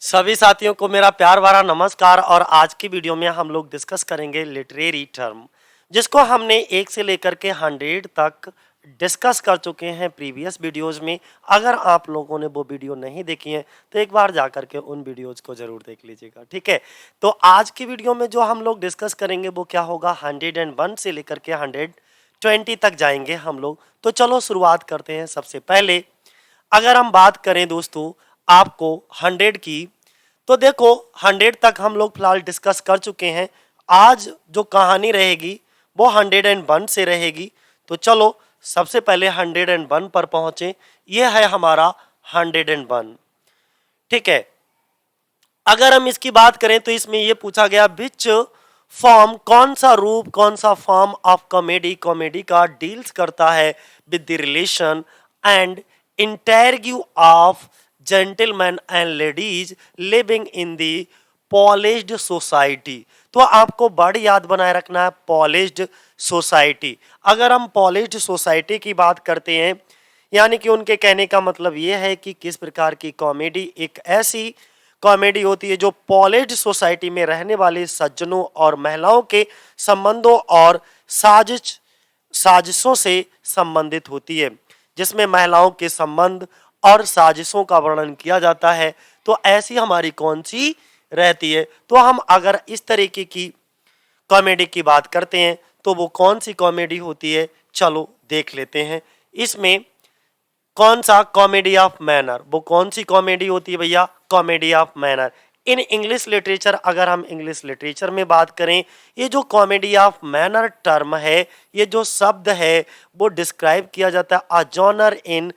सभी साथियों को मेरा प्यार भरा नमस्कार। और आज की वीडियो में हम लोग डिस्कस करेंगे लिटरेरी टर्म, जिसको हमने 1 से लेकर के 100 तक डिस्कस कर चुके हैं प्रीवियस वीडियोस में। अगर आप लोगों ने वो वीडियो नहीं देखी है तो एक बार जा करके उन वीडियोस को जरूर देख लीजिएगा, ठीक है। तो आज की वीडियो में जो हम लोग डिस्कस करेंगे वो क्या होगा, 101 से लेकर के 120 तक जाएंगे हम लोग। तो चलो शुरुआत करते हैं। सबसे पहले अगर हम बात करें दोस्तों आपको 100 की, तो देखो 100 तक हम लोग फिलहाल डिस्कस कर चुके हैं। आज जो कहानी रहेगी वो 101 से रहेगी। तो चलो सबसे पहले 101 पर पहुंचे। ये है हमारा 101, ठीक है। अगर हम इसकी बात करें तो इसमें ये पूछा गया विच फॉर्म, कौन सा रूप, कौन सा फॉर्म ऑफ कॉमेडी, कॉमेडी का डील्स करता है with the relation and interview of gentleman and ladies living in the polished society. तो आपको वर्ड याद बनाए रखना है, पॉलिश्ड सोसाइटी। अगर हम पॉलिश्ड सोसाइटी की बात करते हैं, यानी कि उनके कहने का मतलब ये है कि किस प्रकार की कॉमेडी एक ऐसी कॉमेडी होती है जो पॉलिश्ड सोसाइटी में रहने वाले सज्जनों और महिलाओं के संबंधों और साजिशों से संबंधित होती है, जिसमें महिलाओं के संबंध और साजिशों का वर्णन किया जाता है। तो ऐसी हमारी कौन सी रहती है। तो हम अगर इस तरीके की कॉमेडी की बात करते हैं तो वो कौन सी कॉमेडी होती है, चलो देख लेते हैं। इसमें कौन सा, कॉमेडी ऑफ मैनर, वो कौन सी कॉमेडी होती है भैया, comedy of manner. In English literature, अगर हम इंग्लिश लिटरेचर में बात करें, ये जो कॉमेडी ऑफ मैनर टर्म है, ये जो शब्द है वो डिस्क्राइब किया जाता है a genre in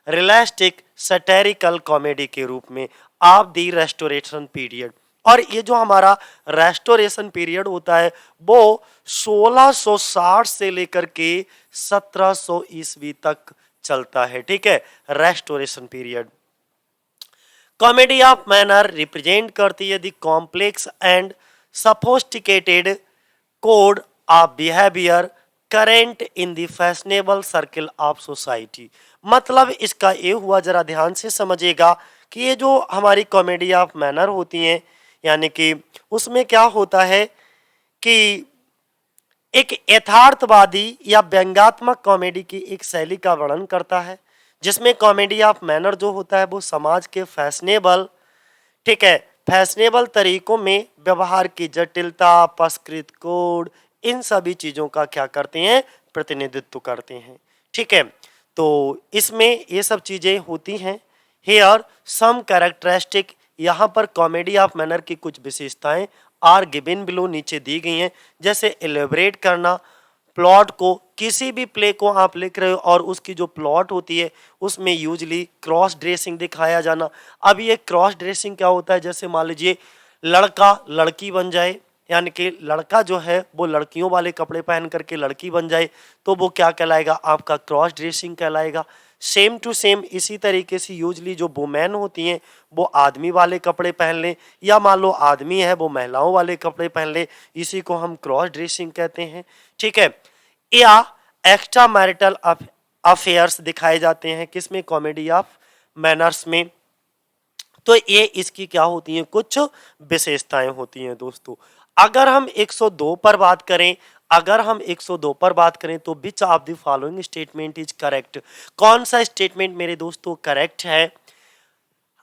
realistic satirical comedy के रूप में ऑफ द रेस्टोरेशन पीरियड। और ये जो हमारा रेस्टोरेशन पीरियड होता है वो 1660 से लेकर के 1700 ईस्वी तक चलता है, ठीक है, restoration period. Comedy of manner represent करती है the complex and sophisticated code of behaviour current in the fashionable circle of society. मतलब इसका ये हुआ, जरा ध्यान से समझिएगा कि ये जो हमारी कॉमेडी ऑफ मैनर होती हैं, यानी कि उसमें क्या होता है कि एक यथार्थवादी या व्यंग्यात्मक कॉमेडी की एक शैली का वर्णन करता है, जिसमें कॉमेडी ऑफ मैनर जो होता है वो समाज के फैशनेबल, ठीक है, फैशनेबल तरीकों में व्यवहार की जटिलता, परिष्कृत कोड, इन सभी चीजों का क्या करते हैं, प्रतिनिधित्व करते हैं, ठीक है। तो इसमें ये सब चीजें होती हैं। हेयर सम कैरेक्टरिस्टिक, यहाँ पर कॉमेडी ऑफ मैनर की कुछ विशेषताएं आर गिवन बिलो, नीचे दी गई हैं। जैसे एलेबरेट करना, प्लॉट को, किसी भी प्ले को आप लिख रहे हो और उसकी जो प्लॉट होती है उसमें यूजली क्रॉस ड्रेसिंग दिखाया जाना। अब ये क्रॉस ड्रेसिंग क्या होता है, जैसे मान लीजिए लड़का लड़की बन जाए, यानी कि लड़का जो है वो लड़कियों वाले कपड़े पहन करके लड़की बन जाए, तो वो क्या कहलाएगा, आपका क्रॉस ड्रेसिंग कहलाएगा। सेम टू सेम इसी तरीके से यूजली जो वुमेन होती हैं वो आदमी वाले कपड़े पहन लें, या मान लो आदमी है वो महिलाओं वाले कपड़े पहन ले, इसी को हम क्रॉस ड्रेसिंग कहते हैं, ठीक है। या एक्स्ट्रा मैरिटल अफेयर्स दिखाए जाते हैं, किसमें, कॉमेडी ऑफ मैनर्स में। तो ये इसकी क्या होती हैं, कुछ विशेषताएं होती हैं दोस्तों। अगर हम 102 पर बात करें, अगर हम 102 पर बात करें तो which of the following statement is correct, कौन सा स्टेटमेंट मेरे दोस्तों करेक्ट है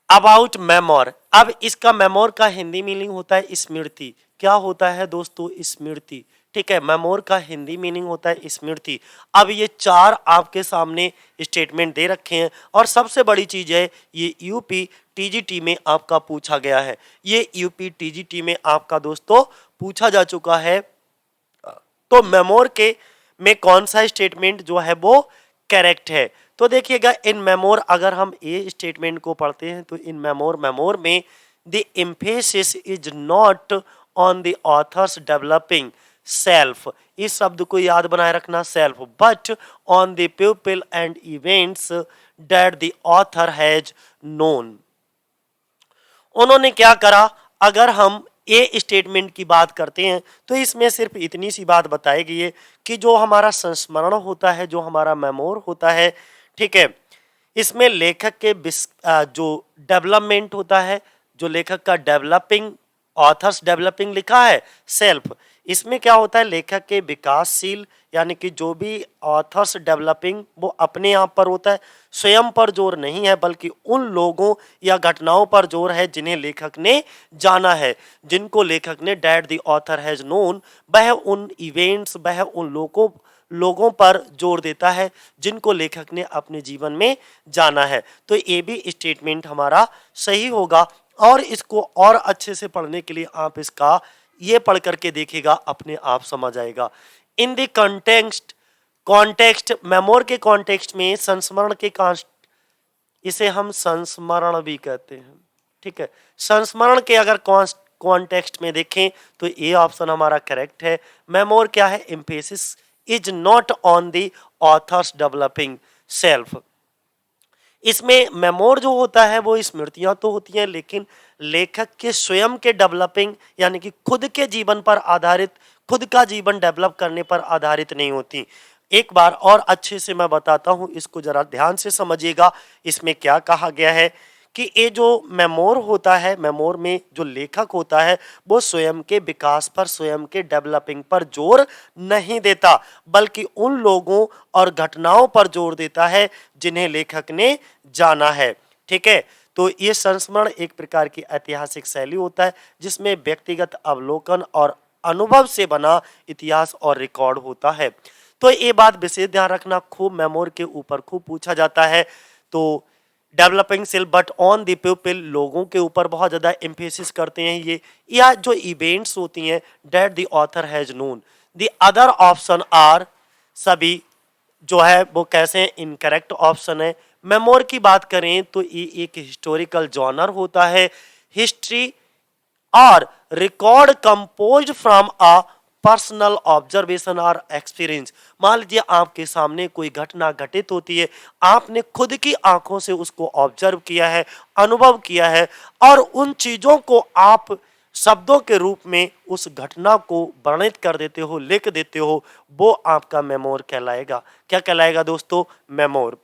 अबाउट मेमोर। अब इसका मेमोर का हिंदी मीनिंग होता है स्मृति। क्या होता है दोस्तों, स्मृति, ठीक है। मेमोर का हिंदी मीनिंग होता है स्मृति। अब ये 4 आपके सामने स्टेटमेंट दे रखे हैं और सबसे बड़ी चीज है ये यूपी टीजीटी में आपका पूछा गया है। ये यूपी टीजीटी में आपका दोस्तों पूछा जा चुका है। तो मेमोर के में कौन सा स्टेटमेंट जो है वो करेक्ट है। तो देखिएगा इन मेमोर, अगर हम ये स्टेटमेंट को पढ़ते हैं तो इन मेमोर में the emphasis is not on the author's developing self, इस शब्द को याद बनाए रखना, self, but on the people and events that the author has known. उन्होंने क्या करा, अगर हम ए स्टेटमेंट की बात करते हैं तो इसमें सिर्फ इतनी सी बात बताई गई है कि जो हमारा संस्मरण होता है, जो हमारा मेमोर होता है, ठीक है, इसमें लेखक के जो डेवलपमेंट होता है, जो लेखक का डेवलपिंग, ऑथर्स डेवलपिंग लिखा है सेल्फ, इसमें क्या होता है लेखक के विकासशील, यानी कि जो भी ऑथर्स डेवलपिंग वो अपने आप पर होता है, स्वयं पर जोर नहीं है बल्कि उन लोगों या घटनाओं पर जोर है जिन्हें लेखक ने जाना है, जिनको लेखक ने that the author has known, वह उन इवेंट्स, वह उन लोगों पर जोर देता है जिनको लेखक ने अपने जीवन में जाना है। तो ये भी स्टेटमेंट हमारा सही होगा। और इसको और अच्छे से पढ़ने के लिए आप इसका ये पढ़ करके देखिएगा, अपने आप समझ आएगा। इन द कॉन्टेक्स्ट मेमोर के कॉन्टेक्स्ट में संस्मरण के इसे हम संस्मरण भी कहते हैं, ठीक है। संस्मरण के अगर कॉन्टेक्स्ट में देखें तो ये ऑप्शन हमारा करेक्ट है। मेमोर क्या है? Emphasis is not on the author's developing self. इसमें मेमोर जो होता है वो स्मृतियां तो होती हैं, लेकिन लेखक के स्वयं के डेवलपिंग, यानी कि खुद के जीवन पर आधारित, खुद का जीवन डेवलप करने पर आधारित नहीं होती। एक बार और अच्छे से मैं बताता हूं, इसको जरा ध्यान से समझिएगा। इसमें क्या कहा गया है कि ये जो मेमोर होता है, मेमोर में जो लेखक होता है वो स्वयं के विकास पर, स्वयं के डेवलपिंग पर जोर नहीं देता, बल्कि उन लोगों और घटनाओं पर जोर देता है जिन्हें लेखक ने जाना है, ठीक है। तो ये संस्मरण एक प्रकार की ऐतिहासिक शैली होता है जिसमें व्यक्तिगत अवलोकन और अनुभव से बना इतिहास और रिकॉर्ड होता है। तो ये बात विशेष ध्यान रखना, खूब मेमोर के ऊपर खूब पूछा जाता है। तो developing self but on the people, लोगों के ऊपर बहुत ज्यादा एम्फेसिस करते हैं ये, या जो इवेंट्स होती हैं that the author has known. The other option are, सभी जो है वो कैसे इनकरेक्ट ऑप्शन है। मेमोर की बात करें तो ये एक हिस्टोरिकल जॉनर होता है, हिस्ट्री और record composed from a personal observation और एक्सपीरियंस। मान लीजिए आपके सामने कोई घटना घटित होती है, आपने खुद की आंखों से उसको ऑब्जर्व किया है, अनुभव किया है, और उन चीजों को आप शब्दों के रूप में उस घटना को वर्णित कर देते हो, लिख देते हो, वो आपका मेमोर कहलाएगा। क्या कहलाएगा दोस्तों? मेमोर।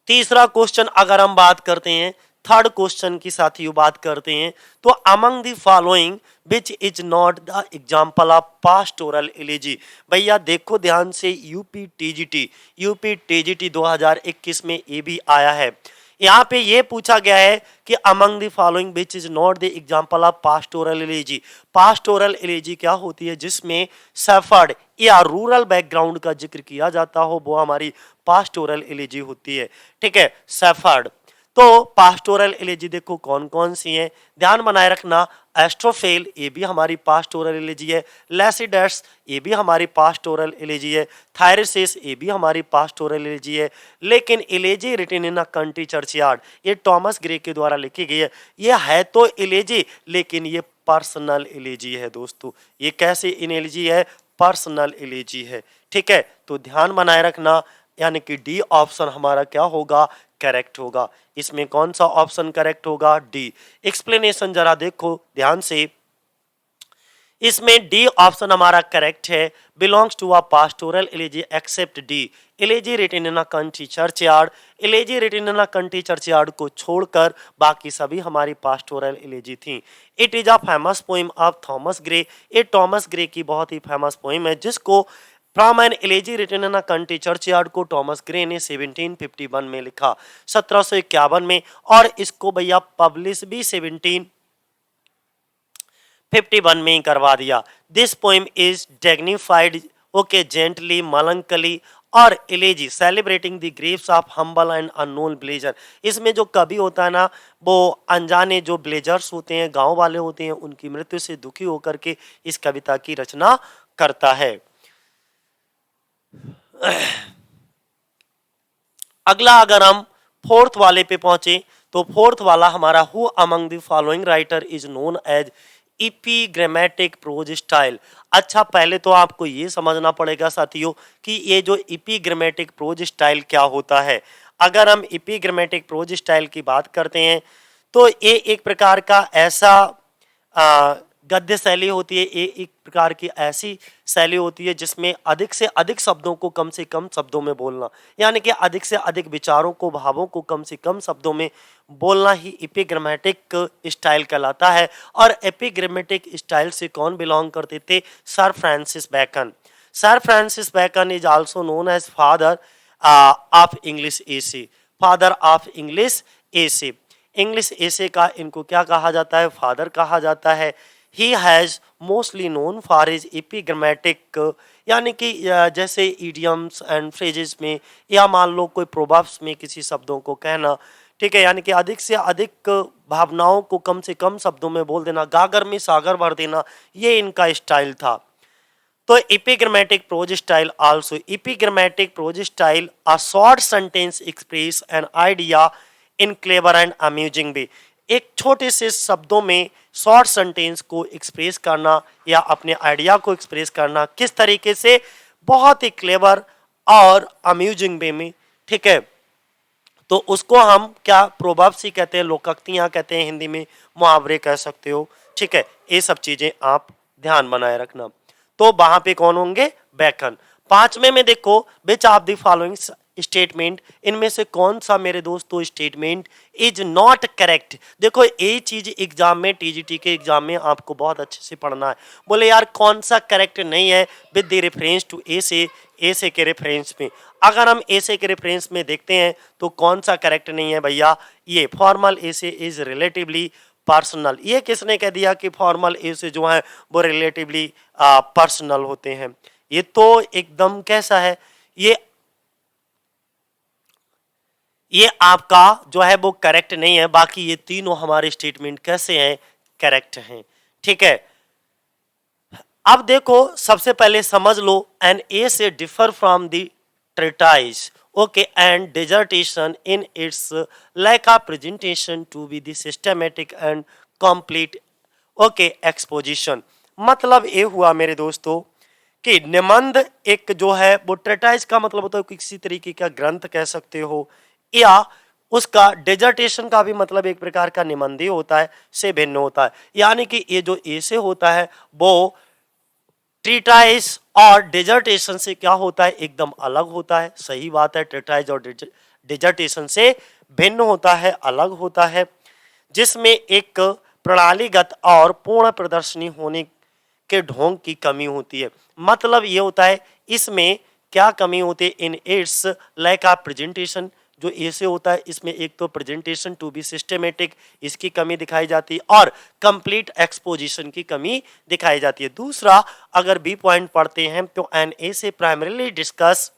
तीसरा क्वेश्चन अगर हम बात करते हैं, थर्ड क्वेश्चन की साथियों बात करते हैं, तो among the following which is not the example of pastoral elegy. भैया देखो ध्यान से, यूपी टीजीटी 2021 में ये भी आया है। यहाँ पे ये पूछा गया है कि among the following which is not the example of pastoral elegy. Pastoral elegy क्या होती है? जिसमें शेफर्ड या रूरल बैकग्राउंड का जिक्र किया जाता हो, वो हमारी पास्टोरल एलिजी होती है, ठीक है, शेफर्ड। तो पास्टोरल एलिजी देखो कौन कौन सी हैं, ध्यान बनाए रखना। एस्ट्रोफेल ये भी हमारी पास्टोरल एलिजी है, लैसिडस ये भी हमारी पास्टोरल एलिजी है, थायरसिस ये भी हमारी पास्टोरल एलिजी है। लेकिन elegy written in a country churchyard, ये टॉमस ग्रे के द्वारा लिखी गई है। ये है तो एलिजी, लेकिन ये पर्सनल एलिजी है दोस्तों। ये कैसे इन एलिजी है? पर्सनल एलिजी है, ठीक है। तो ध्यान बनाए रखना, यानी कि डी ऑप्शन हमारा क्या होगा? करेक्ट होगा। इसमें कौन सा ऑप्शन करेक्ट होगा? डी। एक्सप्लेनेशन जरा देखो ध्यान से, इसमें डी ऑप्शन हमारा करेक्ट है। Belongs to a pastoral elegy except D, elegy written in a country churchyard, elegy written in a country churchyard को छोड़कर बाकी सभी हमारी पास्टोरल एलिजी थी। It is a famous poem of Thomas Gray, ये Thomas Gray की बहुत ही फेमस पोइम है, जिसको from an elegy written in a country churchyard को टॉमस ग्रे ने 1751 में लिखा, 1751 में, और इसको भैया पब्लिश भी 1751 में ही करवा दिया। This poem is dignified okay gently melancholy और elegy celebrating the graves of humble and unknown blazer. इसमें जो कवि होता है ना, वो अनजाने जो ब्लेजर्स होते हैं, गांव वाले होते हैं, उनकी मृत्यु से दुखी होकर के इस कविता की रचना करता है। अगला अगर हम फोर्थ वाले पे पहुंचे, तो फोर्थ वाला हमारा who among the following writer is known as epigrammatic prose style. अच्छा, पहले तो आपको ये समझना पड़ेगा साथियों कि ये जो इपीग्रामेटिक प्रोज स्टाइल क्या होता है। अगर हम इपीग्रामेटिक प्रोज स्टाइल की बात करते हैं तो ये एक प्रकार का ऐसा गद्य शैली होती है, ये एक प्रकार की ऐसी शैली होती है जिसमें अधिक से अधिक शब्दों को कम से कम शब्दों में बोलना, यानी कि अधिक से अधिक विचारों को, भावों को कम से कम शब्दों में बोलना ही एपिग्रामेटिक स्टाइल कहलाता है। और एपिग्रामेटिक स्टाइल से कौन बिलोंग करते थे? Sir Francis Bacon. Sir Francis Bacon is also known as father of English essay, father of English essay. English essay का इनको क्या कहा जाता है? फादर कहा जाता है। He has mostly known for his epigrammatic, यानी कि जैसे इडियम्स एंड फ्रेजेस में, या मान लो कोई प्रोवर्ब्स में किसी शब्दों को कहना, ठीक है, यानी कि अधिक से अधिक भावनाओं को कम से कम शब्दों में बोल देना, गागर में सागर भर देना, ये इनका स्टाइल था। तो epigrammatic prose style also, epigrammatic prose style a short sentence express an idea in clever and amusing way. एक छोटे से शब्दों में शॉर्ट सेंटेंस को एक्सप्रेस करना या अपने आइडिया को एक्सप्रेस करना, किस तरीके से? बहुत ही क्लेवर और अम्यूजिंग वे में, ठीक है। तो उसको हम क्या प्रोवर्ब्स ही कहते हैं, लोकोक्तियां कहते हैं, हिंदी में मुहावरे कह सकते हो, ठीक है। ये सब चीजें आप ध्यान बनाए रखना। तो वहां पे कौन होंगे? बैकन। पांचवें में देखो, विच ऑफ द फॉलोइंग स्टेटमेंट, इनमें से कौन सा मेरे दोस्तों स्टेटमेंट इज नॉट करेक्ट? देखो ये चीज एग्जाम में, टीजीटी के एग्जाम में आपको बहुत अच्छे से पढ़ना है। बोले यार कौन सा करेक्ट नहीं है विद द रेफरेंस टू एसे के रेफरेंस में। अगर हम एसे के रेफरेंस में देखते हैं तो कौन सा करेक्ट नहीं है भैया? ये formal essay is relatively personal. ये किसने कह दिया कि फॉर्मल एसे जो है वो रिलेटिवली पर्सनल होते हैं? ये तो एकदम कैसा है, ये आपका जो है वो करेक्ट नहीं है। बाकी ये तीनों हमारे स्टेटमेंट कैसे हैं? करेक्ट हैं, ठीक है। अब देखो सबसे पहले समझ लो, an essay differ from the treatise, okay, and dissertation in its like a presentation to be the systematic and complete, okay, exposition. मतलब ये हुआ मेरे दोस्तों कि निबंध एक जो है वो ट्रेटाइज का मतलब होता है किसी तरीके का ग्रंथ कह सकते हो, या उसका डिजर्टेशन का भी मतलब एक प्रकार का निबंध ही होता है, से भिन्न होता है। यानी कि ये जो ऐसे होता है वो ट्रीटाइज और डिजर्टेशन से क्या होता है? एकदम अलग होता है। सही बात है, ट्रीटाइज और डिजर्टेशन से भिन्न होता है, अलग होता है, जिसमें एक प्रणालीगत और पूर्ण प्रदर्शनी होने के ढोंग की कमी होती है। मतलब ये होता है इसमें क्या कमी होती है? इन इट्स लाइक ऑफ प्रेजेंटेशन, जो ऐसे होता है इसमें एक तो प्रेजेंटेशन टू बी सिस्टमेटिक, इसकी कमी दिखाई जाती है, और कंप्लीट एक्सपोजिशन की कमी दिखाई जाती है। दूसरा, अगर बी पॉइंट पढ़ते हैं तो एन ए से primarily discuss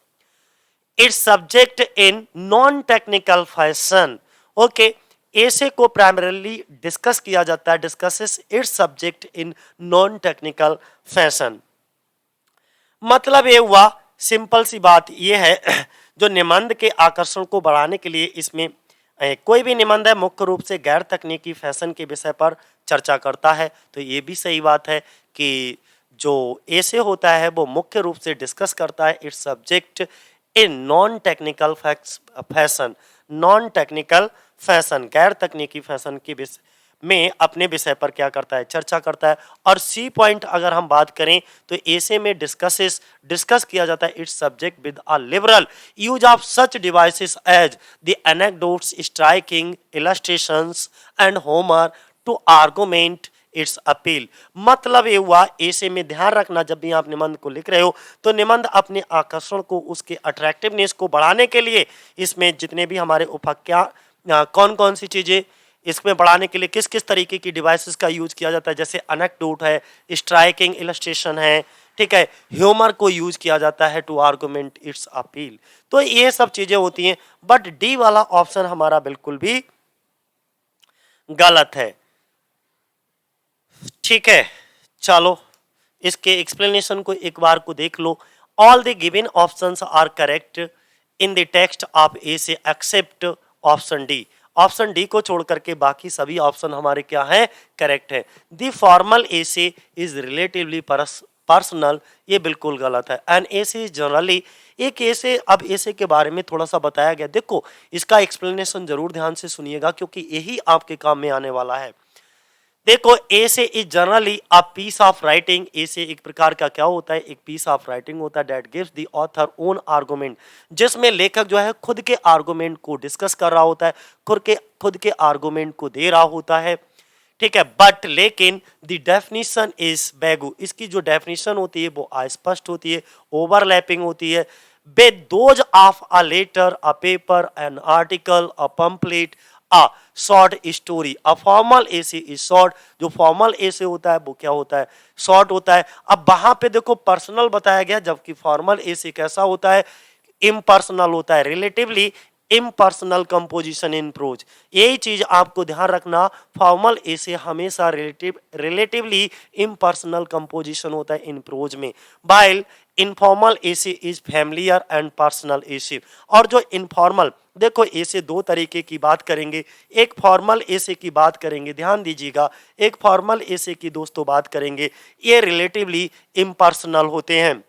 it's subject in non technical fashion, okay, ऐसे को प्राइमरीली डिस्कस किया जाता है, discusses it's subject in non technical fashion. मतलब ये हुआ, सिंपल सी बात ये है, जो निबंध के आकर्षण को बढ़ाने के लिए इसमें कोई भी निबंध है मुख्य रूप से गैर तकनीकी फैशन के विषय पर चर्चा करता है। तो ये भी सही बात है कि जो ऐसे होता है वो मुख्य रूप से डिस्कस करता है its subject in non technical fashion, non technical fashion, गैर तकनीकी फैशन के विषय में अपने विषय पर क्या करता है? चर्चा करता है। और सी पॉइंट अगर हम बात करें तो ऐसे में डिस्कस किया जाता है its subject with a liberal use of such devices as the anecdotes, striking illustrations and humour to argument its appeal. मतलब ये हुआ, ऐसे में ध्यान रखना जब भी आप निबंध को लिख रहे हो तो निबंध अपने आकर्षण को, उसके अट्रैक्टिवनेस को बढ़ाने के लिए इसमें जितने भी हमारे उपाख्या कौन कौन सी चीजें इसमें बढ़ाने के लिए किस किस तरीके की डिवाइसेस का यूज किया जाता है, जैसे अनेक्डोट है, स्ट्राइकिंग इलस्ट्रेशन है, ठीक है, ह्यूमर को यूज किया जाता है टू आर्गुमेंट इट्स अपील। तो ये सब चीजें होती हैं। बट डी वाला ऑप्शन हमारा बिल्कुल भी गलत है, ठीक है। चलो इसके एक्सप्लेनेशन को एक बार को देख लो। All the given options are correct in the text of essay except option D. Option D को छोड़ करके बाकी सभी ऑप्शन हमारे क्या हैं? करेक्ट है। The formal essay is relatively personal, ये बिल्कुल गलत है। एन एसे इज जनरली, एक ऐसे, अब ऐसे के बारे में थोड़ा सा बताया गया, देखो इसका एक्सप्लेनेशन जरूर ध्यान से सुनिएगा क्योंकि यही आपके काम में आने वाला है। देखो ऐसे is generally a piece of writing, ऐसे एक प्रकार का क्या होता है, एक पीस ऑफ राइटिंग होता है that gives the author own argument, जिसमें लेखक जो है खुद के आर्गुमेंट को डिस्कस कर रहा होता है, खुद के आर्गुमेंट को दे रहा होता है, ठीक है। बट लेकिन द डेफिनेशन इज बैगू, इसकी जो डेफिनेशन होती है वो अस्पष्ट होती है, ओवरलैपिंग होती है with those of a letter, a paper, an article, a pamphlet, a short story. A formal essay is short. जो फॉर्मल एसे होता है वो क्या होता है, शॉर्ट होता है। अब वहां पे देखो पर्सनल बताया गया, जबकि फॉर्मल एसे कैसा होता है, इम्पर्सनल होता है, relatively impersonal composition in prose. यही चीज आपको ध्यान रखना, फॉर्मल एसे हमेशा रिलेटिवली इम्पर्सनल कंपोजिशन होता है इन प्रोज में, while informal essay is familiar and personal essay. और जो इनफॉर्मल, देखो एसे दो तरीके की बात करेंगे, एक फॉर्मल एसे की बात करेंगे, ध्यान दीजिएगा, एक फॉर्मल एसे की दोस्तों बात करेंगे, ये रिलेटिवली इम्पर्सनल होते हैं।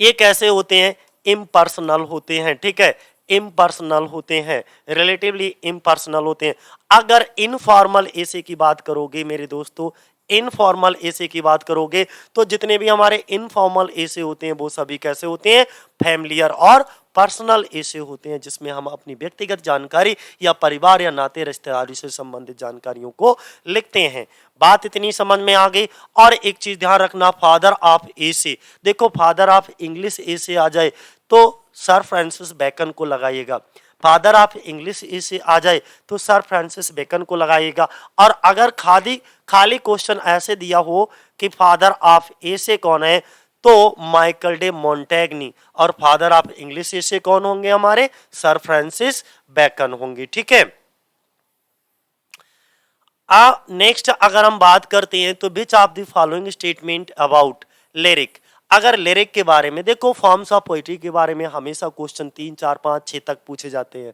ये कैसे होते हैं, इम्पर्सनल होते हैं, ठीक है, इम्पर्सनल होते हैं, रिलेटिवली इम्पर्सनल होते हैं। अगर इनफॉर्मल एसे की बात करोगे मेरे दोस्तों, इनफॉर्मल एसे की बात करोगे तो जितने भी हमारे इनफॉर्मल एसे होते हैं वो सभी कैसे होते हैं, फैमिलियर और पर्सनल एसे होते हैं, जिसमें हम अपनी व्यक्तिगत जानकारी या परिवार या नाते रिश्तेदारी से संबंधित जानकारियों को लिखते हैं। बात इतनी समझ में आ गई। और एक चीज ध्यान रखना, फादर ऑफ एसे, देखो फादर ऑफ इंग्लिश एसे आ जाए तो सर फ्रांसिस बेकन को लगाइएगा, फादर ऑफ इंग्लिश एसे आ जाए तो सर फ्रांसिस बेकन को लगाइएगा। और अगर खाली क्वेश्चन ऐसे दिया हो कि फादर ऑफ एसे कौन है, तो माइकल डे मोंटेग्नी, और फादर ऑफ इंग्लिश एसे कौन होंगे हमारे, सर फ्रांसिस बेकन होंगे, ठीक है। नेक्स्ट अगर हम बात करते हैं तो which of the following statement about lyric, अगर लिरिक के बारे में, देखो फॉर्म्स ऑफ पोइट्री के बारे में हमेशा क्वेश्चन 3 4 5 6 तक पूछे जाते हैं,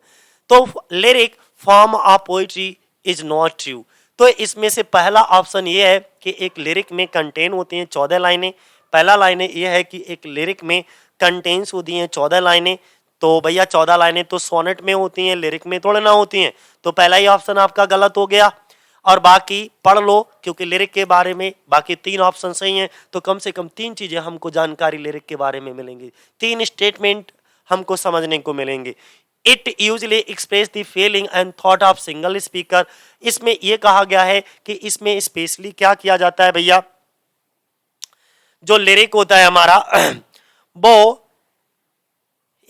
तो lyric form of poetry is not true. तो इसमें से पहला ऑप्शन ये है कि एक लिरिक में कंटेन होती हैं 14 लाइनें, पहला लाइनें ये है कि एक लिरिक में कंटेन्स होती हैं 14 लाइनें, तो भैया 14 लाइनें तो सोनेट में होती हैं, लिरिक में थोड़े ना होती हैं, तो पहला ही ऑप्शन आपका गलत हो गया। और बाकी पढ़ लो, क्योंकि लिरिक के बारे में बाकी 3 ऑप्शन सही हैं, तो कम से कम 3 चीजें हमको जानकारी लिरिक के बारे में मिलेंगी, 3 स्टेटमेंट हमको समझने को मिलेंगे। It usually express the feeling and thought of single speaker, इसमें यह कहा गया है कि इसमें स्पेशली क्या किया जाता है भैया, जो लिरिक होता है हमारा वो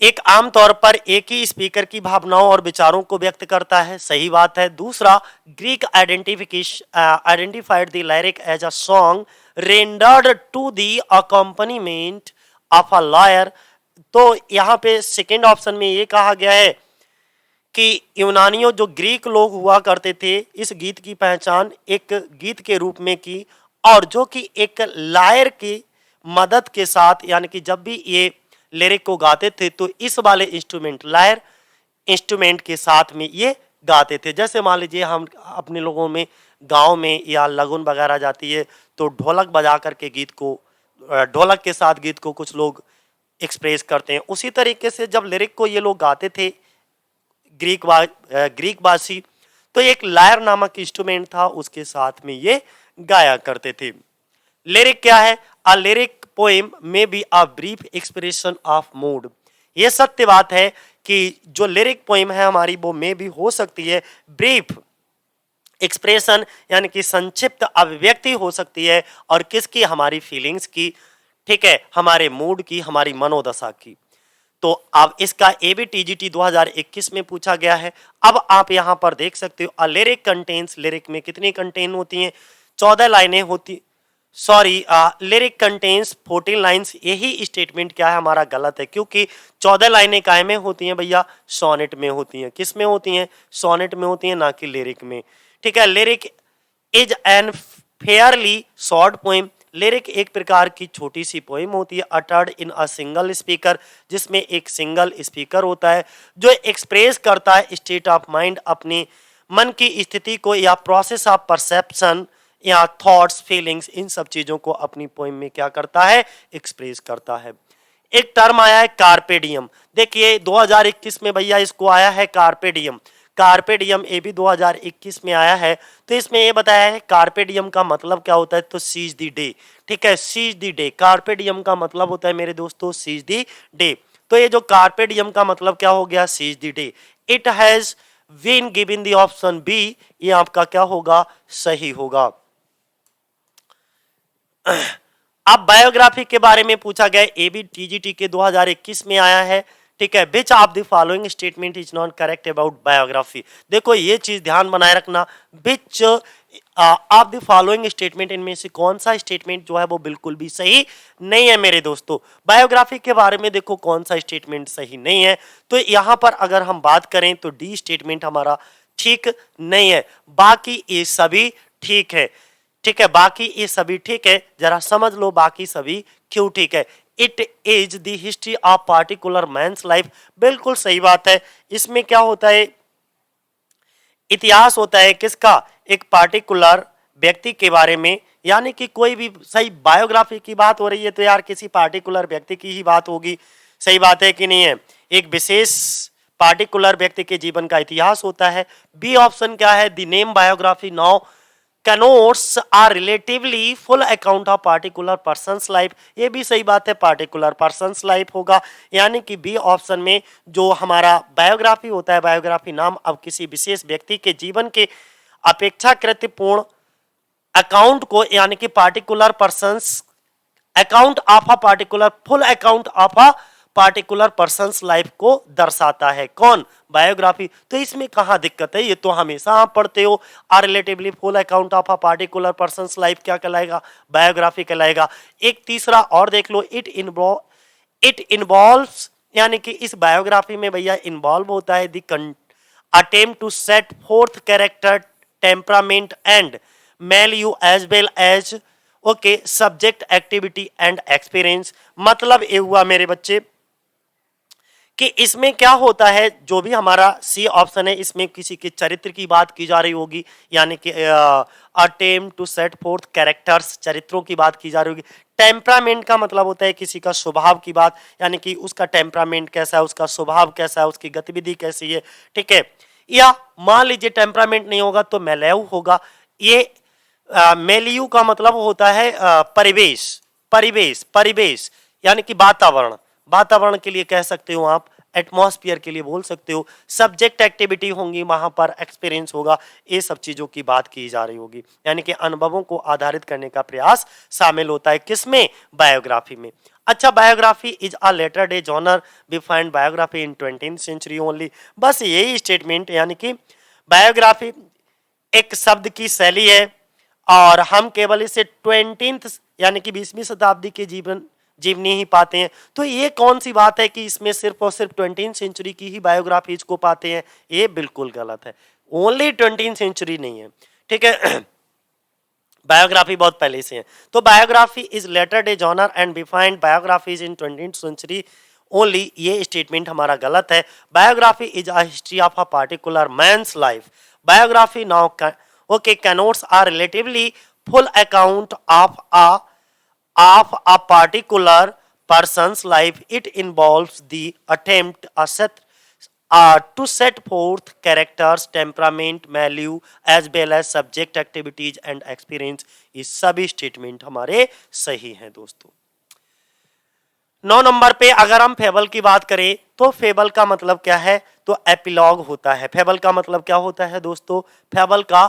एक आमतौर पर एक ही स्पीकर की भावनाओं और विचारों को व्यक्त करता है, सही बात है। दूसरा, Greek identified the lyric as a song rendered to the accompaniment of a lyre, तो यहाँ पे सेकेंड ऑप्शन में ये कहा गया है कि यूनानियों, जो ग्रीक लोग हुआ करते थे, इस गीत की पहचान एक गीत के रूप में की, और जो कि एक लायर की मदद के साथ, यानी कि जब भी ये लिरिक को गाते थे तो इस वाले इंस्ट्रूमेंट, लायर इंस्ट्रूमेंट के साथ में ये गाते थे। जैसे मान लीजिए हम अपने लोगों में गांव में या लगन वगैरह जाती है तो ढोलक बजा करके गीत को, ढोलक के साथ गीत को कुछ लोग एक्सप्रेस करते हैं, उसी तरीके से जब लिरिक को ये लोग गाते थे ग्रीक वासी, तो एक लायर नामक इंस्ट्रूमेंट था, उसके साथ में ये गाया करते थे। लिरिक क्या है, अ लिरिक पोएम में be a brief expression of mood, ये सत्य बात है कि जो लिरिक पोएम है हमारी वो में भी हो सकती है ब्रीफ एक्सप्रेशन, यानी कि संक्षिप्त अभिव्यक्ति हो सकती है, और किसकी, हमारी फीलिंग्स की, ठीक है, हमारे मूड की, हमारी मनोदशा की। तो अब इसका एबीटीजीटी 2021 में पूछा गया है। अब आप यहां पर देख सकते हो, अ लिरिक कंटेन्स, लिरिक में कितनी कंटेन होती हैं, 14 लाइनें होती, सॉरी, लिरिक कंटेन्स 14 लाइन्स, यही स्टेटमेंट क्या है हमारा गलत है, क्योंकि 14 लाइनें काय में होती हैं भैया, सोनेट में होती हैं। किस में होती हैं, सोनेट में होती हैं, ना कि लिरिक में, ठीक है। Lyric is an Fairlie short poem, lyric एक प्रकार की छोटी सी पोएम होती है, uttered in a single speaker, जिसमें एक सिंगल स्पीकर होता है जो एक्सप्रेस करता है स्टेट ऑफ माइंड, अपने मन की स्थिति को, या प्रोसेस ऑफ परसेप्शन या थॉट्स, फीलिंग्स, इन सब चीजों को अपनी पोएम में क्या करता है, एक्सप्रेस करता है। एक टर्म आया है कार्पेडियम, देखिए 2021 में भैया इसको आया है कार्पेडियम। कार्पे डियम ये भी 2021 में आया है। तो इसमें ये बताया है कार्पे डियम का मतलब क्या होता है, तो सीज द डे। ठीक है, सीज द डे, कार्पे डियम का मतलब होता है मेरे दोस्तों सीज द डे। तो ये जो कार्पे डियम का मतलब क्या हो गया, seize the day. It has been given the option B, ये आपका क्या होगा, सही होगा। अब बायोग्राफी के बारे में पूछा गया, ये भी टीजीटी के 2021 में आया है। ठीक है, विच of the following statement is not correct about biography. देखो ये चीज ध्यान बनाए रखना, विच ऑफ द फॉलोइंग स्टेटमेंट, इनमें से कौन सा स्टेटमेंट जो है वो बिल्कुल भी सही नहीं है मेरे दोस्तों। बायोग्राफी के बारे में देखो कौन सा स्टेटमेंट सही नहीं है, तो यहां पर अगर हम बात करें तो डी स्टेटमेंट हमारा ठीक नहीं है, बाकी ये सभी ठीक है। ठीक है, बाकी ये सभी ठीक है, जरा समझ लो बाकी सभी क्यों ठीक है। It is the history of particular man's life, बिल्कुल सही बात है। इसमें क्या होता है, इतिहास होता है किसका, एक पार्टिकुलर व्यक्ति के बारे में, यानी कि कोई भी सही बायोग्राफी की बात हो रही है तो यार किसी पार्टिकुलर व्यक्ति की ही बात होगी, सही बात है कि नहीं है, एक विशेष पार्टिकुलर व्यक्ति के जीवन का इतिहास होता है। बी ऑप्शन क्या है, the name biography now connotes are relatively full account of particular persons life, ये भी सही बात है, पार्टिकुलर पर्सन्स लाइफ होगा। यानी कि बी ऑप्शन में जो हमारा बायोग्राफी होता है, बायोग्राफी नाम अब किसी विशेष व्यक्ति के जीवन के अपेक्षाकृत पूर्ण अकाउंट को, यानी कि particular persons account of a particular full account of a particular persons life को दर्शाता है, कौन, बायोग्राफी। तो इसमें कहां दिक्कत है, ये तो हमेशा आप पढ़ते हो, are relatively full account of a particular persons life क्या कहलाएगा, बायोग्राफी कहलाएगा। एक तीसरा और देख लो, इट इन्वॉल्व्स, यानी कि इस बायोग्राफी में भैया इन्वॉल्व होता है the attempt to set forth character temperament and value as well as okay subject activity and experience. मतलब ये हुआ मेरे बच्चे कि इसमें क्या होता है, जो भी हमारा सी ऑप्शन है इसमें किसी के चरित्र की बात की जा रही होगी, यानी कि attempt to set forth characters, चरित्रों की बात की जा रही होगी। टेम्परामेंट का मतलब होता है किसी का स्वभाव की बात, यानी कि उसका टेम्परामेंट कैसा है, उसका स्वभाव कैसा है, उसकी गतिविधि कैसी है। ठीक है, या मान लीजिए टेम्परामेंट नहीं होगा तो मेलेव होगा। ये मेलियू का मतलब होता है परिवेश, परिवेश, परिवेश, यानी कि वातावरण, वातावरण के लिए कह सकते हो आप, एटमॉस्फेयर के लिए बोल सकते हो। सब्जेक्ट एक्टिविटी होंगी वहां पर, एक्सपीरियंस होगा, ये सब चीजों की बात की जा रही होगी, यानी कि अनुभवों को आधारित करने का प्रयास शामिल होता है किसमें, बायोग्राफी में। अच्छा, biography is a latter day genre, we find biography in 20th century only. बस यही स्टेटमेंट, यानी कि बायोग्राफी एक शब्द की शैली है और हम केवल इसे 20th यानी कि 20वीं शताब्दी के जीवनी ही पाते हैं। तो ये कौन सी बात है कि इसमें सिर्फ और सिर्फ 20th सेंचुरी की ही बायोग्राफीज को पाते हैं, ये बिल्कुल गलत है। ओनली 20th सेंचुरी नहीं है, ठीक है। बायोग्राफी बहुत पहले से है। तो biography is latter day genre and defined biographies in 20th century only, ये स्टेटमेंट हमारा गलत है। Biography is a history of a particular man's life. Biography now okay connotes a relatively full account of a particular person's life. It involves the attempt to set forth characters, temperament, value as well as subject activities and experience. ये सभी statement हमारे सही हैं दोस्तों। 9 number पे अगर हम fable की बात करें तो फेबल का मतलब क्या है, तो एपिलॉग होता है। फेबल का मतलब क्या होता है दोस्तों, फेबल का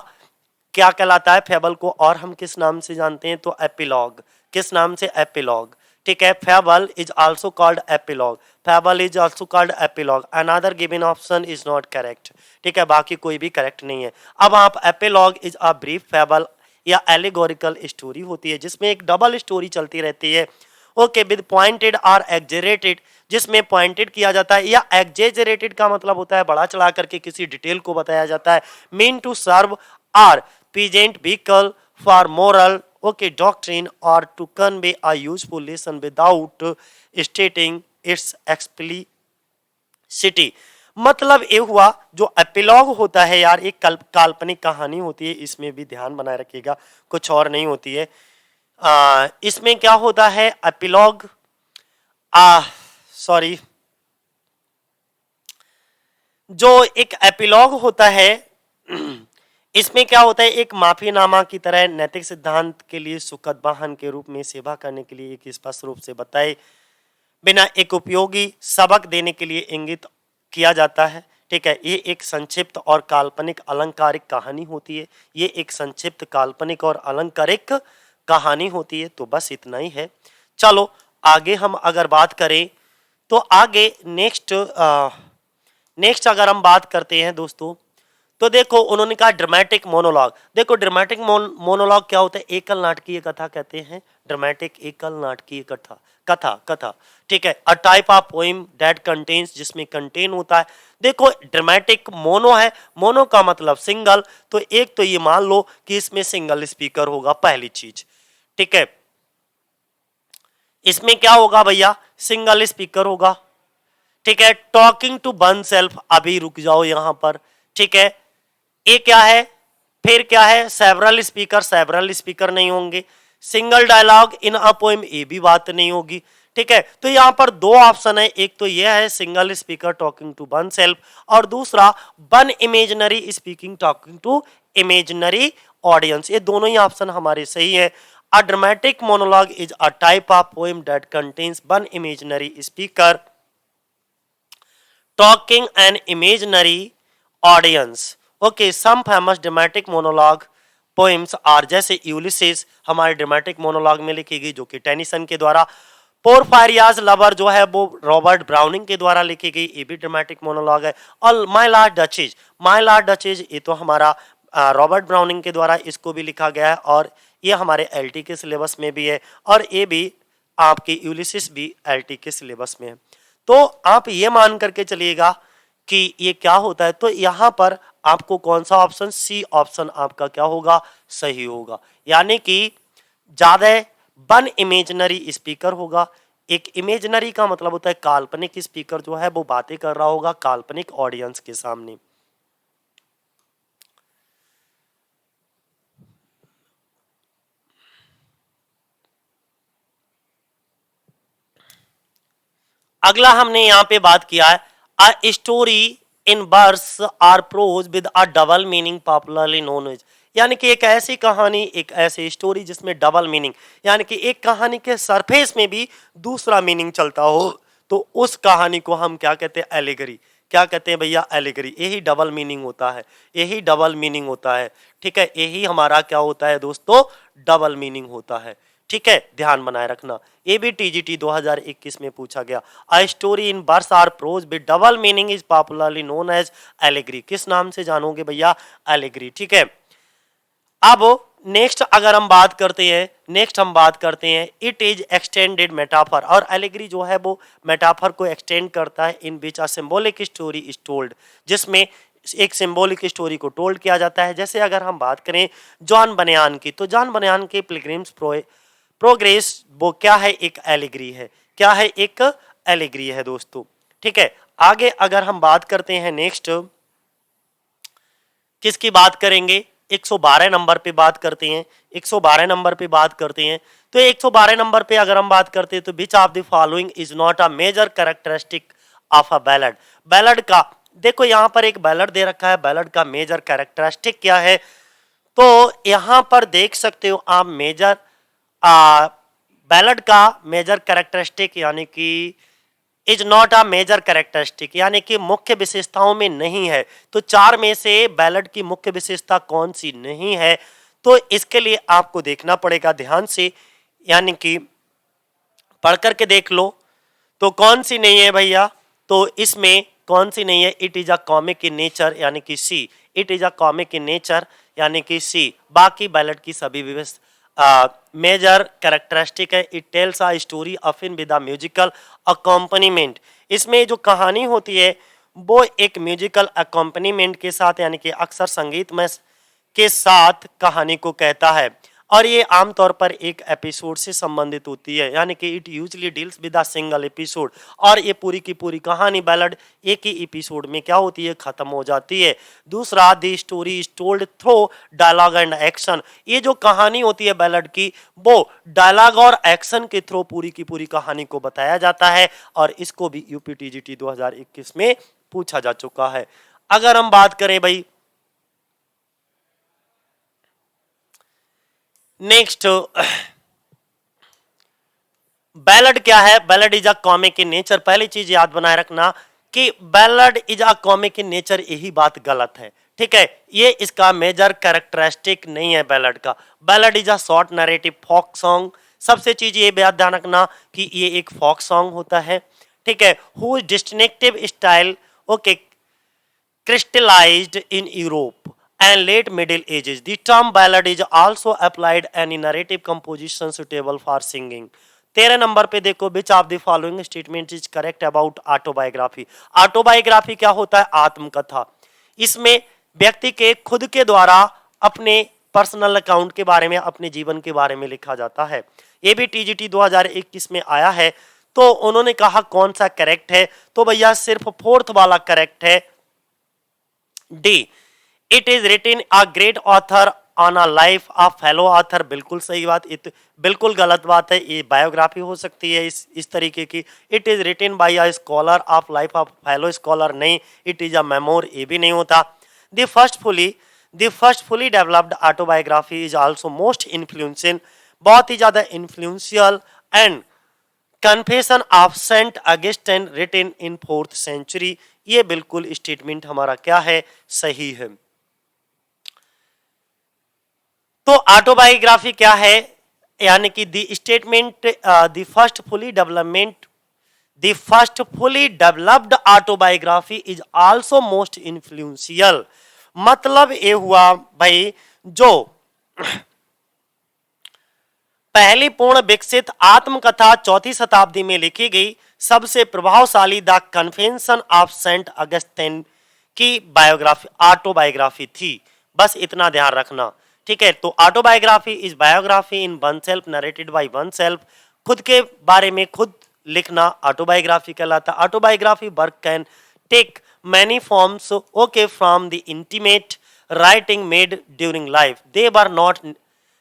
क्या कहलाता है, फेबल को और हम किस नाम से जानते हैं, तो एपिलॉग, किस नाम से, एपिलॉग। ठीक है, fable is also called epilogue, fable is also called epilogue. Another given option is not correct. ठीक है, बाकी कोई भी करेक्ट नहीं है। अब आप epilogue is a brief fable या एलिगोरिकल स्टोरी होती है जिसमें एक डबल स्टोरी चलती रहती है, ओके, विद पॉइंटेड और एग्जेरेटेड, जिसमें पॉइंटेड किया जाता है, या एग्जेजरेटेड का मतलब होता है बढ़ा चढ़ा करके किसी डिटेल को बताया जाता है। Mean to serve or present vehicle for moral okay doctrine or to convey a useful lesson without stating its explicitity। मतलब ये हुआ जो एपिलॉग होता है यार, एक काल्पनिक कहानी होती है, इसमें भी ध्यान बनाए रखिएगा, कुछ और नहीं होती है। इसमें क्या होता है एपिलॉग, सॉरी, जो एक एपिलॉग होता है इसमें क्या होता है, एक माफीनामा की तरह नैतिक सिद्धांत के लिए सुखद वाहन के रूप में सेवा करने के लिए एक स्पष्ट रूप से बताए बिना एक उपयोगी सबक देने के लिए इंगित किया जाता है। ठीक है, ये एक संक्षिप्त और काल्पनिक अलंकारिक कहानी होती है। ये एक संक्षिप्त काल्पनिक और अलंकारिक कहानी होती है। तो बस इतना ही है। चलो आगे हम अगर बात करें तो आगे नेक्स्ट अगर हम बात करते हैं दोस्तों, तो देखो उन्होंने कहा ड्रामेटिक मोनोलॉग। देखो ड्रामेटिक मोनोलॉग क्या होता है, एकल नाटकीय कथा कहते हैं। ड्रामेटिक एकल नाटकीय कथा कथा कथा ठीक है, अ type of poem that contains, जिसमें कंटेन होता है। देखो ड्रामेटिक मोनो है, मोनो का मतलब सिंगल, तो एक तो ये मान लो कि इसमें सिंगल स्पीकर होगा, पहली चीज। ठीक है, इसमें क्या होगा भैया, सिंगल स्पीकर होगा। ठीक है, टॉकिंग टू वन सेल्फ, अभी रुक जाओ यहां पर। ठीक है, ये क्या है, फिर क्या है, सेवरल स्पीकर नहीं होंगे। Single dialogue in a poem, ये भी बात नहीं होगी। ठीक है, तो यहां पर दो ऑप्शन है, एक तो यह है single speaker talking to oneself, और दूसरा one imaginary speaking talking to imaginary audience. ये दोनों ही ऑप्शन हमारे सही है। A dramatic monologue is a type of poem that contains one imaginary speaker talking an imaginary audience. Okay, some famous dramatic monologue poems are जैसे यूलिसेस हमारे dramatic monologue में लिखी गई, जो कि टेनिसन के द्वारा। पोरफायरियाज लवर जो है वो रॉबर्ट ब्राउनिंग के द्वारा लिखी गई, ये भी ड्रामेटिक मोनोलॉग है। और माय लॉर्ड डचेज ये तो हमारा रॉबर्ट ब्राउनिंग के द्वारा इसको भी लिखा गया है, और ये हमारे एलटी के सिलेबस में भी है, और ये भी आपकी यूलिसिस भी एलटी के सिलेबस में है। तो आप ये मान करके चलिएगा कि ये क्या होता है, तो यहां पर आपको कौन सा ऑप्शन, सी ऑप्शन आपका क्या होगा, सही होगा। यानी कि ज्यादा वन इमेजिनरी स्पीकर होगा। एक इमेजिनरी का मतलब होता है काल्पनिक स्पीकर जो है वो बातें कर रहा होगा काल्पनिक ऑडियंस के सामने। अगला हमने यहां पे बात किया है a story in verse or prose with a double meaning popularly known as, यानी कि एक ऐसी कहानी, एक ऐसी स्टोरी जिसमें डबल मीनिंग, यानी कि एक कहानी के सरफेस में भी दूसरा मीनिंग चलता हो, तो उस कहानी को हम क्या कहते हैं, एलिगरी। क्या कहते हैं भैया, एलिगरी। यही डबल मीनिंग होता है, यही डबल मीनिंग होता है। ठीक है, यही हमारा क्या होता है दोस्तों, डबल मीनिंग होता है। ठीक है, ध्यान बनाए रखना, ये भी टीजीटी 2021 में पूछा गया। A story in verse or prose with double meaning is popularly known as allegory. किस नाम से जानोगे भैया, एलिगरी। ठीक है, अब नेक्स्ट अगर हम बात करते हैं, नेक्स्ट हम बात करते हैं इट इज एक्सटेंडेड मेटाफर, और एलिगरी जो है वो मेटाफर को एक्सटेंड करता है in which a symbolic story is told, जिसमें एक सिंबॉलिक स्टोरी को टोल्ड किया जाता है। जैसे अगर हम बात करें जॉन बनियान की, तो जॉन बनियान के पिलग्रिम्स प्रोग्रेस वो क्या है, एक एलिगरी है। क्या है, एक एलिगरी है दोस्तों। ठीक है, आगे अगर हम बात करते हैं नेक्स्ट किसकी बात करेंगे, 112 नंबर पे बात करते हैं। 112 नंबर पे बात करते हैं, तो 112 नंबर पे अगर हम बात करते हैं तो which of the following is not a major characteristic of a ballad. Ballad का देखो यहां पर एक बैलड दे रखा है, बैलड का मेजर कैरेक्टरिस्टिक क्या है, तो यहां पर देख सकते हो आप मेजर बैलड का मेजर कैरेक्टरिस्टिक यानी कि is not a major characteristic, यानी कि मुख्य विशेषताओं में नहीं है। तो चार में से बैलड की मुख्य विशेषता कौन सी नहीं है, तो इसके लिए आपको देखना पड़ेगा ध्यान से, यानी कि पढ़ करके देख लो। तो कौन सी नहीं है भैया, तो इसमें कौन सी नहीं है, it is a comic in nature यानी कि C, it is a comic in nature यानी कि सी। बाकी बैलेट की सभी मेजर कैरेक्टरिस्टिक है, it tells a story often with a musical accompaniment. इसमें जो कहानी होती है वो एक म्यूजिकल अकॉम्पनीमेंट के साथ यानी कि अक्सर संगीतमय के साथ कहानी को कहता है, और ये आमतौर पर एक एपिसोड से संबंधित होती है, यानी कि it usually deals with a single episode, और ये पूरी की पूरी कहानी बैलड एक ही एपिसोड में क्या होती है, खत्म हो जाती है। दूसरा, the story is told through dialogue and action, ये जो कहानी होती है बैलड की वो डायलॉग और एक्शन के थ्रू पूरी की पूरी कहानी को बताया जाता है, और इसको भी यूपीटीजीटी 2021 में पूछा जा चुका है। अगर हम बात करें भाई नेक्स्ट, बैलड क्या है? Ballad is a comic in nature. पहली चीज याद बनाए रखना कि ballad is a comic in nature, यही बात गलत है, ठीक है। ये इसका मेजर कैरेक्टरिस्टिक नहीं है बैलड का। Ballad is a short narrative folk song. सबसे चीज ये ध्यान रखना कि ये एक फोक सॉन्ग होता है, ठीक है। Who distinctive style okay crystallized in Europe and late Middle Ages. The term ballad is also applied any narrative composition suitable for singing. 13 number पे देखो, विच of the following statement is correct about autobiography. Autobiography क्या होता है? आत्मकथा। इसमें व्यक्ति के खुद के द्वारा अपने पर्सनल अकाउंट के बारे में, अपने जीवन के बारे में लिखा जाता है। ये भी टीजीटी 2021 में आया है। तो उन्होंने कहा कौन सा करेक्ट है, तो भैया सिर्फ फोर्थ वाला करेक्ट है, D. It is written a great author on a life of fellow author. बिल्कुल सही बात, बिल्कुल गलत बात है। ये बायोग्राफी हो सकती है इस तरीके की। It is written by a scholar of life of fellow scholar, नहीं, इट इज अ मेमोर, ये भी नहीं होता। The first fully developed autobiography is also most influential, बहुत ही ज्यादा influential and confession of saint Augustine written in 4th century. ये बिल्कुल स्टेटमेंट हमारा क्या है? सही है। तो ऑटोबायोग्राफी क्या है? यानी कि the statement the first fully developed autobiography is also most influential. मतलब ये हुआ भाई, जो पहली पूर्ण विकसित आत्मकथा 4वीं शताब्दी में लिखी गई सबसे प्रभावशाली the confession of saint Augustine की बायोग्राफी ऑटोबायोग्राफी थी। बस इतना ध्यान रखना, ठीक है। तो autobiography is biography in oneself narrated by oneself. खुद के बारे में खुद लिखना ऑटोबायोग्राफी कहलाता है। Autobiography work can take many forms okay from the intimate writing made during life, they were not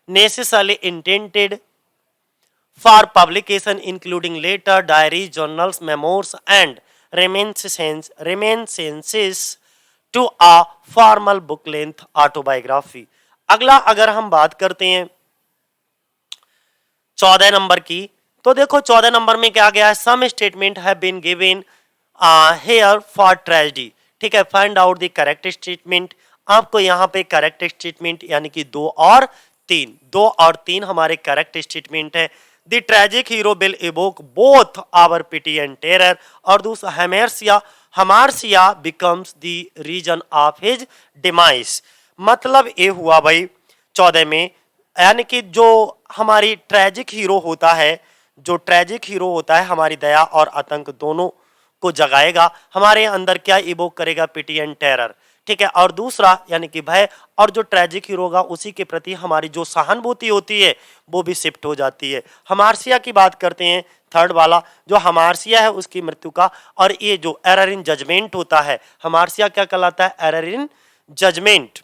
necessarily intended for publication, including letter, diaries, journals, memoirs, and reminiscences to a formal book length autobiography. अगला अगर हम बात करते हैं 14 number की, तो देखो 14 number में क्या गया है? Some statement have been given here for tragedy, ठीक है। Find out the correct statement. आपको यहाँ पे करेक्ट स्टेटमेंट यानी कि 2 और 3 हमारे करेक्ट स्टेटमेंट है। The tragic hero will evoke both our pity and terror, और दूसरा hamartia becomes the reason of his demise. मतलब ये हुआ भाई 14 में, यानी कि जो हमारी ट्रेजिक हीरो होता है, हमारी दया और आतंक दोनों को जगाएगा, हमारे अंदर क्या इवोक करेगा? पिटी एंड टेरर, ठीक है। और दूसरा यानी कि भय, और जो ट्रेजिक हीरो होगा उसी के प्रति हमारी जो सहानुभूति होती है वो भी शिफ्ट हो जाती है। हमार्सिया की बात करते हैं, थर्ड वाला जो हमार्सिया है उसकी मृत्यु का, और ये जो एरर इन जजमेंट होता है, हमार्सिया क्या कहलाता है? Error in judgment.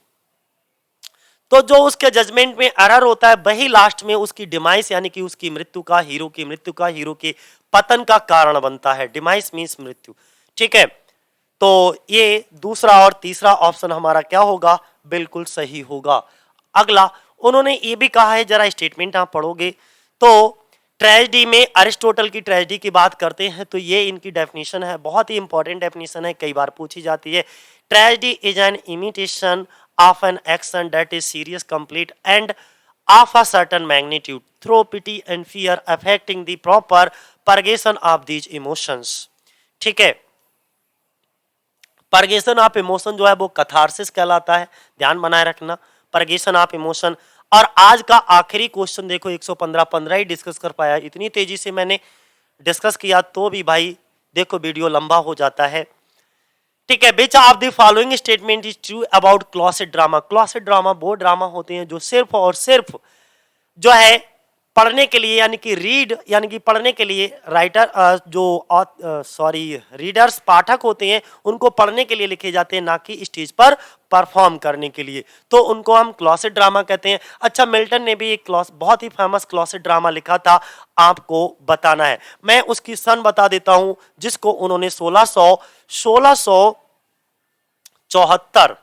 तो जो उसके जजमेंट में एरर होता है वही लास्ट में उसकी डिमाइस यानी कि उसकी मृत्यु का, हीरो के पतन का कारण बनता है। डिमाइस मीन्स मृत्यु, ठीक है। तो ये दूसरा और तीसरा ऑप्शन हमारा क्या होगा? बिल्कुल सही होगा। अगला उन्होंने ये भी कहा है, जरा स्टेटमेंट आप पढ़ोगे तो ट्रेजेडी में अरिस्टोटल की ट्रेजेडी की बात करते हैं तो ये इनकी डेफिनेशन है, बहुत ही इंपॉर्टेंट डेफिनेशन है, कई बार पूछी जाती है। Tragedy is an imitation of an action that is serious, complete and of a certain magnitude through pity and fear affecting the proper purgation of these emotions, ठीक है। परगेशन ऑफ इमोशन जो है वो कथारसिस कहलाता है, ध्यान बनाए रखना, परगेशन ऑफ इमोशन। और आज का आखिरी क्वेश्चन देखो 115 ही डिस्कस कर पाया, इतनी तेजी से मैंने डिस्कस किया तो भी भाई देखो वीडियो लंबा हो जाता है, ठीक है। विच of the following statement is true about closet drama? Closet drama वो ड्रामा होते हैं जो सिर्फ और सिर्फ जो है पढ़ने के लिए यानी कि रीड यानी कि पढ़ने के लिए राइटर रीडर्स पाठक होते हैं उनको पढ़ने के लिए लिखे जाते हैं, ना कि स्टेज पर परफॉर्म करने के लिए, तो उनको हम क्लॉसेट ड्रामा कहते हैं। अच्छा, मिल्टन ने भी एक बहुत ही फेमस क्लॉसेट ड्रामा लिखा था, आपको बताना है। मैं उसकी सन बता देता हूं, जिसको उन्होंने 1674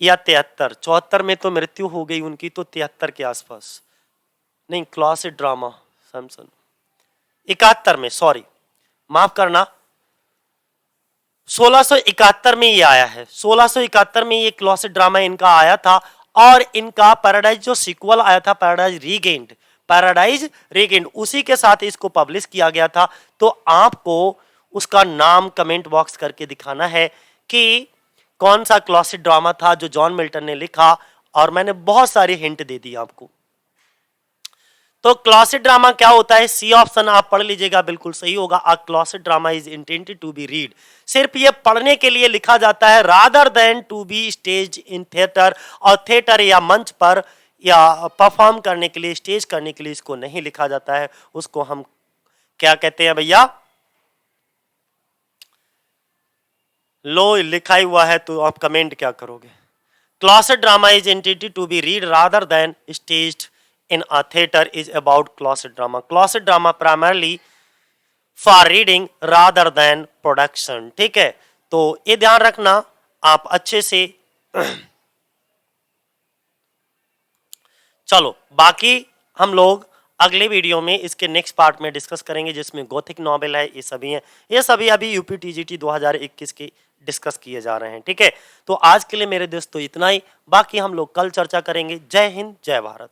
या 73, 74 में तो मृत्यु हो गई उनकी, तो 73 के आसपास, नहीं क्लॉसेट ड्रामा सैमसन 71 में, सॉरी माफ करना, 1671 में ये आया है। 1671 में ये क्लॉसेट ड्रामा इनका आया था, और इनका पैराडाइज जो सीक्वल आया था, पैराडाइज रीगेंड, उसी के साथ इसको पब्लिश किया गया था। तो आपको उसका नाम कमेंट बॉक्स करके दिखाना है कि कौन सा क्लॉसेट ड्रामा था जो जॉन मिल्टन ने लिखा, और मैंने बहुत सारे हिंट दे दिए आपको। तो क्लॉसेट ड्रामा क्या होता है, सी ऑप्शन आप पढ़ लीजिएगा, बिल्कुल सही होगा। A closet drama is intended to be read, सिर्फ ये पढ़ने के लिए लिखा जाता है, rather than to be stage in theatre, और थिएटर या मंच पर या परफॉर्म करने के लिए, स्टेज करने के लिए इसको नहीं लिखा जाता है। उसको हम क्या कहते हैं भैया, लो लिखा ही हुआ है तो आप कमेंट क्या करोगे। Closet drama is intended to be read rather than staged in a theater is about closet drama. Closet drama primarily for reading rather than production. ठीक है, तो ये ध्यान रखना आप अच्छे से। चलो बाकी हम लोग अगले वीडियो में इसके नेक्स्ट पार्ट में डिस्कस करेंगे, जिसमें गोथिक नॉवेल है, ये सभी हैं, ये सभी अभी यूपी टीजीटी 2021 के डिस्कस किए जा रहे हैं। ठीक है, तो आज के लिए मेरे दोस्तों इतना ही, बाकी हम लोग कल चर्चा करेंगे। जय हिंद, जय भारत।